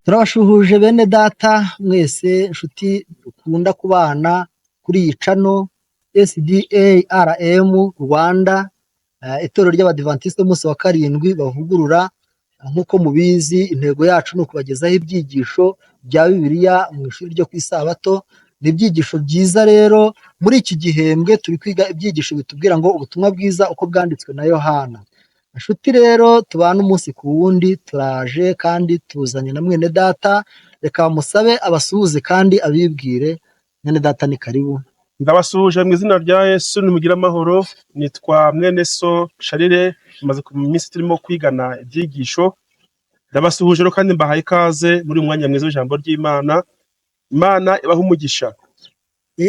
Turabashuhuje bene data mwese inshuti dukunda kubana kuri iyi cano SDARM Rwanda, itorero ry'Abadivantisite b'umunsi wa karindwi bavugurura. Nk'uko mubizi, intego yacu ni ukubagezaho ibyigisho bya Bibiliya mu ishuri ryo ku Isabato. Ni ibyigisho byiza rero. Muri iki gihembwe turi kwiga ibyigisho bitubwira ngo ubutumwa bwiza uko bwanditswe na Yohana. Inshuti rero tubana umunsi ku wundi, turaje kandi tuzanye na mwene data. Reka musabe abasuhuze kandi abibwire. Mwene data ni karibu. Ndabasuhuje mu izina rya Yesu, nimugire amahoro. Nitwa mwene so Sharire, tumaze ku minsi turimo kwigana ibyigisho. Ndabasuhuje rero kandi mbahaye ikaze muri umwanya mwiza w'ijambo ry'Imana. Imana ibaha umugisha.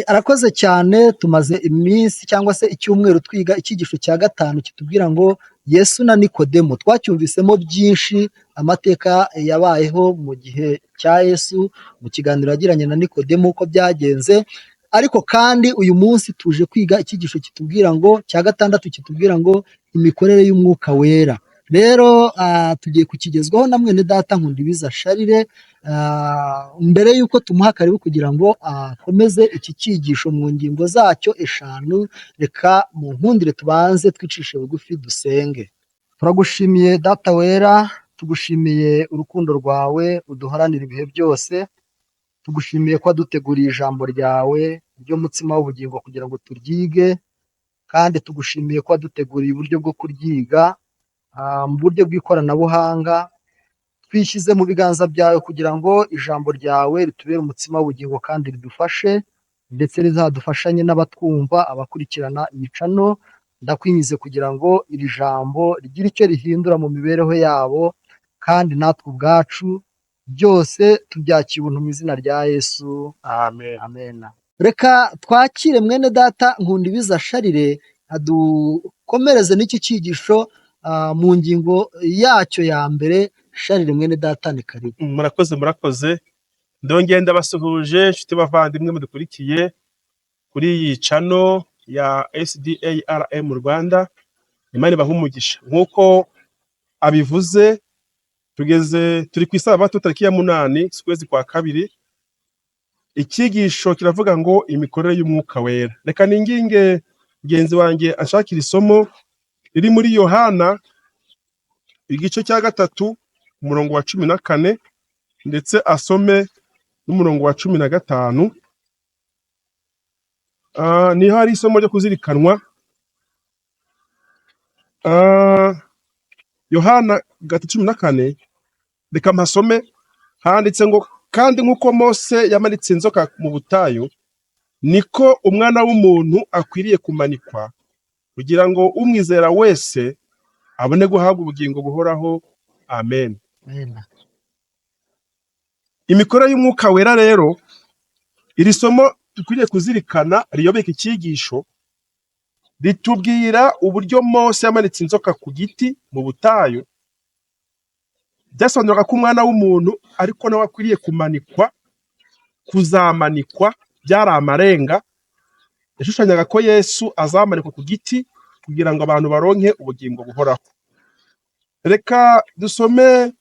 Arakoze cyane. Tumaze iminsi cyangwa se icyumweru twiga icyigisho cya gatanu kitubwira ngo Yesu na Nikodemo. Twacyumvisemo byinshi, amateka yabayeho mu gihe cya Yesu, mu kiganiro yagiranye na Nikodemo uko byagenze. Ariko kandi uyu munsi tuje kwiga icyigisho kitubwira ngo cya gatandatu kitubwira ngo imikorere y'umwuka wera. Rero tugiye kukigezwaho na mwene data Nkundibiza Sharire. Mbere y'uko tumuha karibu kugira ngo akomeze iki cyigisho mu ngingo zacyo eshanu, reka mu nkundire tubanze twicishe bugufi dusenge. Turagushimiye data wera, tugushimiye urukundo rwawe uduharanira ibihe byose. Tugushimiye ko waduteguriye ijambo ryawe ry'umutsima w'ubugingo kugira ngo turyige, kandi tugushimiye ko waduteguriye uburyo bwo kuryiga mu buryo bw'ikoranabuhanga. Twishyize mu biganza byawe kugira ngo ijambo ryawe ritubere umutsima w'ubugingo kandi ridufashe, ndetse rizadufashanye n'abatwumva, abakurikirana iyi cano. Ndakwinjize kugira ngo iri jambo rigire icyo rihindura mu mibereho yabo, kandi natwe ubwacu byose tubyakiye ubuntu mu izina rya Yesu, Amen. amen. Reka twakire mwene data Nkundibiza Sharire adukomereze n'iki cyigisho mu ngingo yacyo ya mbere. Sharire mwene data ni karibu. Murakoze. Ndongeye ndabasuhuje inshuti bavandimwe mudukurikiye kuri iyi cano ya SDARM Rwanda. Imana ibaha umugisha. Nk'uko abivuze, turi ku Isabato tariki ya 8 z'ukwezi kwa kabiri. Icyigisho kiravuga ngo imikorere y'umwuka wera. Reka ninginge mugenzi wanjye ashakira isomo riri muri Yohana igice cya 3 umurongo wa 14 ndetse asome n'umurongo wa 15. Niho hari isomo ryo kuzirikanwa. Yohana 3:14, reka mpasome. Handitse ngo kandi nk'uko Mose yamanitse inzoka mu butayu, niko umwana w'umuntu akwiriye kumanikwa, kugira ngo umwizera wese abone guhabwa ubugingo buhoraho. Amen. Imikorere y'umwuka wera rero, iri somo dukwiriye kuzirikana riyobeka icyigisho. Ritubwira uburyo Mose yamanitse inzoka ku giti mu butayu. Byasobanuraga ko umwana w'umuntu ariko nawe akwiriye kumanikwa, kuzamanikwa, byari amarenga. Yashushanyaga ko Yesu azamanikwa ku giti kugira ngo abantu baronke ubugingo buhoraho. Reka dusome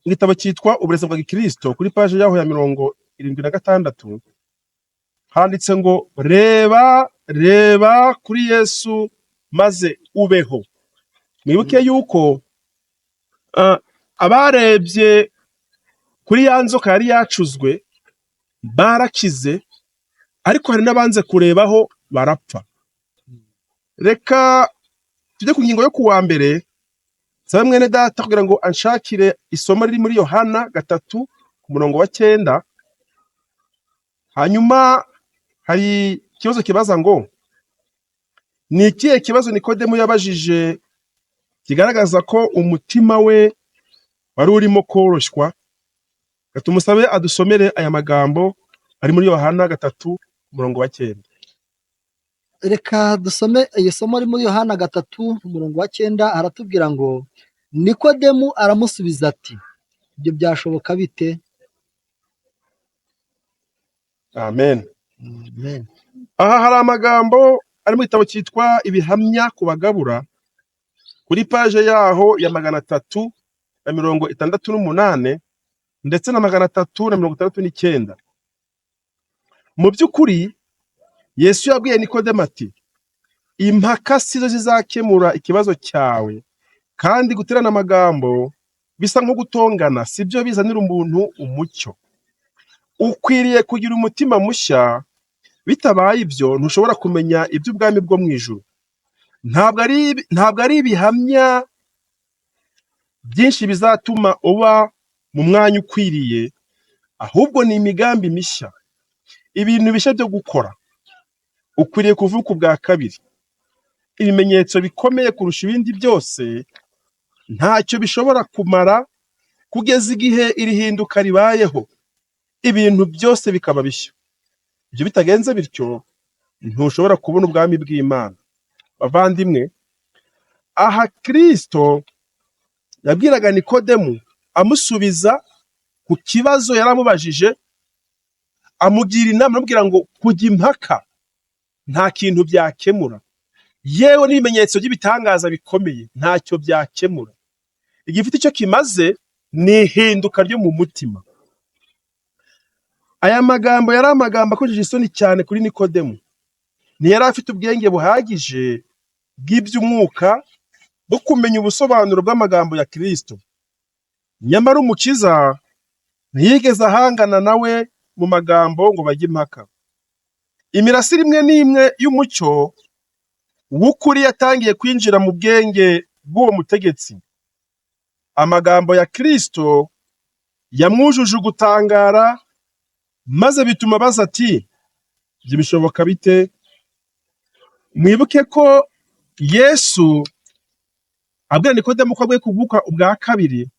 igitabo cyitwa Uburezi bwa Gikristo kuri paje yaho ya 76. Handitse ngo reba kuri Yesu maze ubeho. Mwibuke yuko abarebye kuri ya nzoka yari yacuzwe barakize, ariko hari n'abanze kurebaho barapfa. Reka tujye ku ngingo yo kuwa mbere. Sabe mwene data kugira ngo anshakire isomo riri muri Yohana 3 ku murongo wa 9. Hanyuma hari ikibazo kibaza ngo ni ikihe kibazo Nikodemo yabajije kigaragaza ko umutima we wari urimo koroshywa. Gatumusabe adusomere aya magambo ari muri Yohana 3 umurongo wa 9. Reka dusome iyo somo riri muri Yohana 3 umurongo wa 9. Aratubwira ngo Nikodemu aramusubiza ati, ibyo byashoboka bite? Amen. Amen. Aha hari amagambo ari mu gitabo cyitwa Ibihamya ku bagabura kuri paje yaho ya 368. ndetse na 369. Mu by'ukuri Yesu yabwiye Nikodemo ati, impaka sizo zizakemura ikibazo cyawe, kandi guterana amagambo bisa nko gutongana sibyo bizanira umuntu umucyo. Ukwiriye kugira umutima mushya, bitabaye ibyo ntushobora kumenya iby'ubwami bwo mu ijuru. Ntabwo ari ibihamya byinshi bizatuma uba mu mwanya ukwiriye, ahubwo ni imigambi mishya, ibintu bishya byo gukora. Ukwiriye kuvuka ubwa kabiri. Ibimenyetso bikomeye kurusha ibindi byose ntacyo bishobora kumara kugeza igihe iri hinduka ribayeho, ibintu byose bikaba bishya. Ibyo bitagenze bityo ntushobora kubona ubwami bw'Imana. Bavandimwe, aha Kristo yabwiraga Nikodemu amusubiza ku kibazo yaramubajije, amugira inama amubwira ngo kujya impaka nta kintu byakemura, yewe n'ibimenyetso by'ibitangaza bikomeye ntacyo byakemura. Igifite icyo kimaze ni ihinduka ryo mu mutima. Aya magambo yari amagambo akojeje isoni cyane kuri Nikodemu. Ntiyari afite ubwenge buhagije bw'iby'umwuka bwo kumenya ubusobanuro bw'amagambo ya Kristo. Nyamara Umukiza ntiyigeze ahangana nawe mu magambo ngo bajye impaka. Imirasire imwe n'imwe y'umucyo w'ukuri yatangiye kwinjira mu bwenge bw'uwo mutegetsi. Amagambo ya Kristo yamwujuje ugutangara, maze bituma abaza ati, ibyo bishoboka bite? Mwibuke ko Yesu abwira Nikodemo ko agiye kuvuka ubwa kabiri.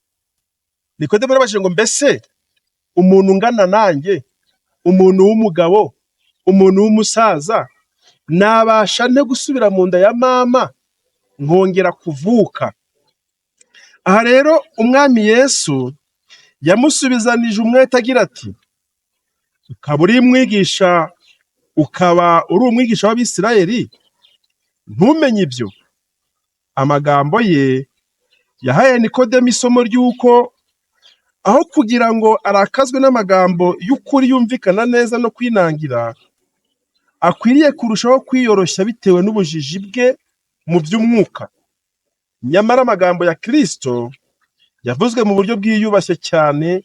Nikodemo yarabajije ngo mbese umuntu ungana nanjye, umuntu w'umugabo, umuntu w'umusaza, nabasha nte gusubira mu nda ya mama nkongera kuvuka? Aha rero umwami Yesu yamusubizanije umwete agira ati, ukaba uri umwigisha, ukaba uri umwigisha w'Abisirayeli, ntumenye ibyo? Amagambo ye yahaye Nikodemo isomo ry'uko aho kugira ngo arakazwe n'amagambo y'ukuri yumvikana neza no kwinangira, akwiriye kurushaho kwiyoroshya bitewe n'ubujiji bwe mu by'umwuka. Nyamara amagambo ya Kristo yavuzwe mu buryo bwiyubashye cyane,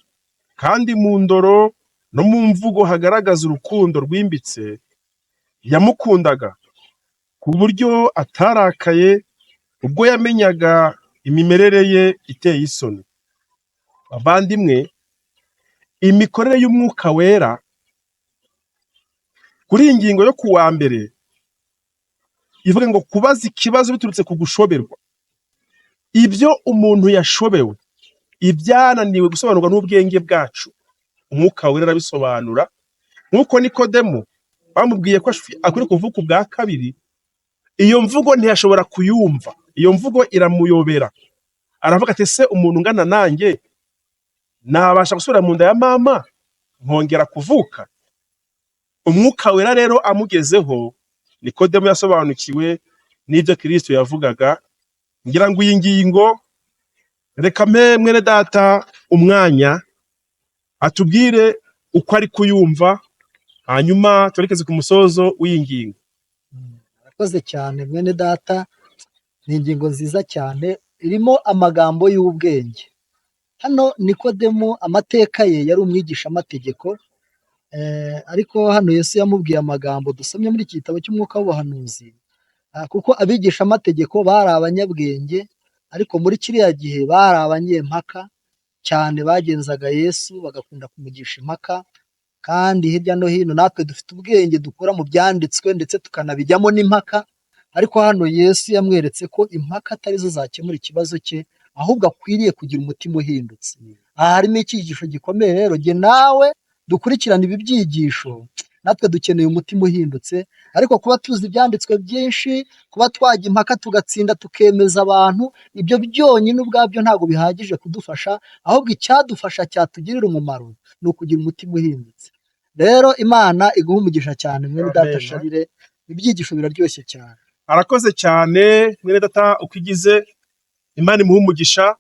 kandi mu ndoro no mu mvugo hagaragaza urukundo rwimbitse. Yamukundaga ku buryo atarakaye ubwo yamenyaga imimerere ye iteye isoni. Bavandimwe, imikorere y'Umwuka Wera kuri iyi ngingo yo ku wa mbere ivuga ngo kubaza ikibazo biturutse ku gushoberwa. Ibyo umuntu yashobewe, ibyananiwe gusobanurwa n'ubwenge bwacu, Umwuka Wera arabisobanura. Nk'uko Nikodemo bamubwiye ko akwiriye kuvuka ubwa kabiri, iyo mvugo ntiyashobora kuyumva, iyo mvugo iramuyobera. Aravuga ati, ese umuntu ungana nanjye nabasha gusubira mu nda ya mama nkongera kuvuka? Umwuka Wera rero amugezeho, Nikodemo yasobanukiwe n'ibyo Kristo yavugaga. Ngira ngo iyi ngingo reka mpe mwene data umwanya atubwire uko ari kuyumva, hanyuma twerekeze ku musozo w'iyi ngingo. Murakoze cyane mwene data, ni ingingo nziza cyane irimo amagambo y'ubwenge. Hano Nikodemo amateka ye yari umwigisha amategeko, ariko hano Yesu yamubwiye amagambo dusomye muri iki gitabo cy'umwuka w'ubuhanuzi, kuko abigisha amategeko bari abanyabwenge, ariko muri kiriya gihe bari abanyempaka cyane, bagenzaga Yesu bagakunda kumugisha impaka. Kandi hirya no hino natwe dufite ubwenge dukura mu byanditswe ndetse tukanabijyamo n'impaka, ariko hano Yesu yamweretse ko impaka atari zo zakemura ikibazo cye, ahubwo akwiriye kugira umutima uhindutse. Aha harimo icyigisho gikomeye rero, jye nawe dukurikirana ibi byigisho, natwe dukeneye umutima uhindutse. Ariko kuba tuzi ibyanditswe byinshi, kuba twajya impaka tugatsinda tukemeza abantu, ibyo byonyine ubwabyo ntabwo bihagije kudufasha, ahubwo icyadufasha cyatugirira umumaro ni ukugira umutima uhindutse. Rero Imana iguha umugisha cyane mwene data Sharire, ibyigisho biraryoshye cyane. Arakoze cyane mwene data ukigize, Imana imuhe umugisha.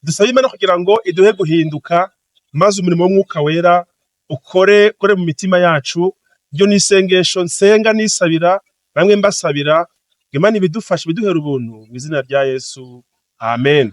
Dusaba Imana kugira ngo iduhe guhinduka, maze umurimo w'Umwuka Wera ukore mu mitima yacu. Ryo ni isengesho nsenga nisabira, bamwe mbasabira, Imana ibidufashe biduhera ubuntu mu izina rya Yesu, amen.